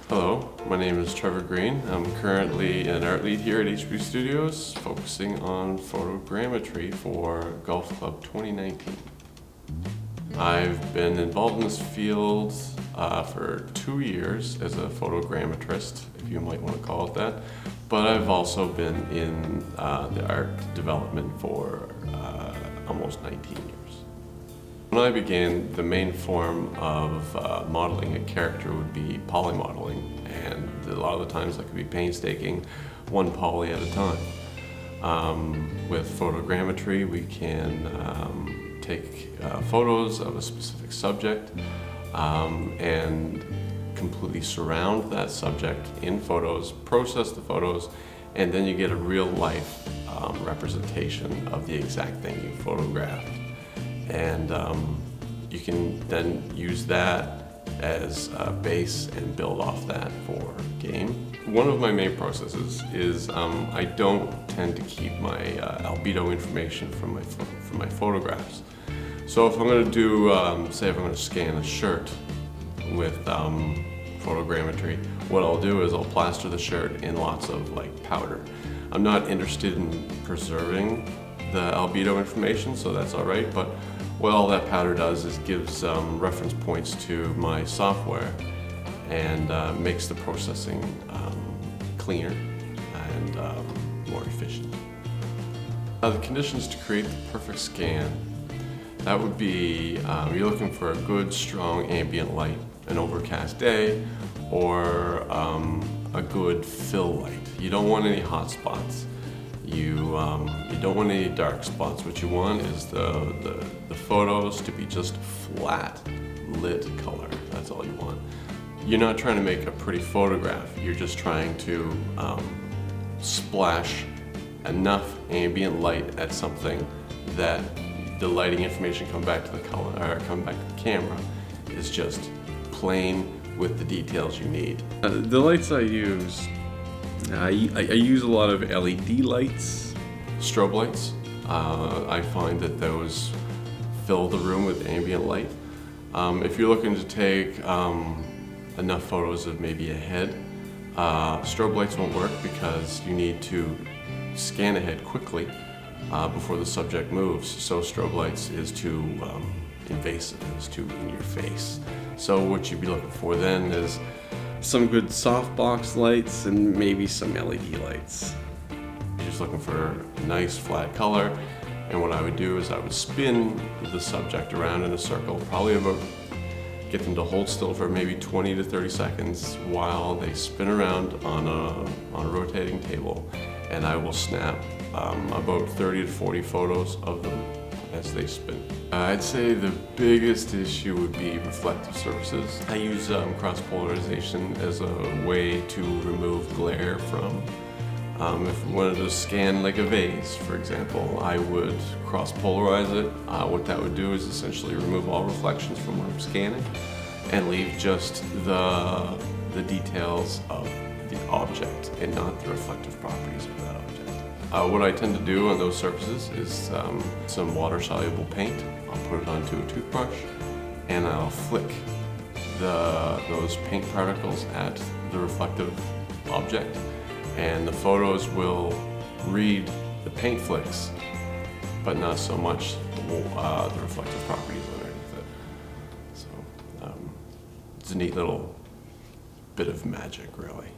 Hello, my name is Trevor Green. I'm currently an art lead here at HB Studios, focusing on photogrammetry for Golf Club 2019. I've been involved in this field for 2 years as a photogrammetrist, if you might want to call it that, but I've also been in the art development for almost 19 years. When I began, the main form of modeling a character would be polymodeling, and a lot of the times that could be painstaking, one poly at a time. With photogrammetry, we can take photos of a specific subject and completely surround that subject in photos, process the photos, and then you get a real-life representation of the exact thing you photographed. And you can then use that as a base and build off that for game. One of my main processes is I don't tend to keep my albedo information from my photographs. So if I'm going to do, say if I'm going to scan a shirt with photogrammetry, what I'll do is I'll plaster the shirt in lots of powder. I'm not interested in preserving the albedo information, so that's alright, but what all that powder does is gives reference points to my software and makes the processing cleaner and more efficient. The conditions to create the perfect scan, that would be you're looking for a good strong ambient light, an overcast day, or a good fill light. You don't want any hot spots. You don't want any dark spots. What you want is the photos to be just flat, lit color. That's all you want. You're not trying to make a pretty photograph. You're just trying to splash enough ambient light at something that the lighting information come back to the color, or come back to the camera is just plain with the details you need. The lights I use, I use a lot of LED lights. Strobe lights. I find that those fill the room with ambient light. If you're looking to take enough photos of maybe a head, strobe lights won't work because you need to scan ahead quickly before the subject moves. So strobe lights is too invasive, it's too in your face. So what you'd be looking for then is some good softbox lights and maybe some LED lights. You're just looking for a nice flat color, and what I would do is I would spin the subject around in a circle, probably get them to hold still for maybe 20 to 30 seconds while they spin around on a rotating table, and I will snap about 30 to 40 photos of them as they spin. I'd say the biggest issue would be reflective surfaces. I use cross-polarization as a way to remove glare from, if I wanted to scan like a vase, for example, I would cross-polarize it. What that would do is essentially remove all reflections from what I'm scanning and leave just the details of the object and not the reflective properties of that object. What I tend to do on those surfaces is some water-soluble paint. I'll put it onto a toothbrush and I'll flick those paint particles at the reflective object, and the photos will read the paint flicks, but not so much the reflective properties underneath it. So it's a neat little bit of magic, really.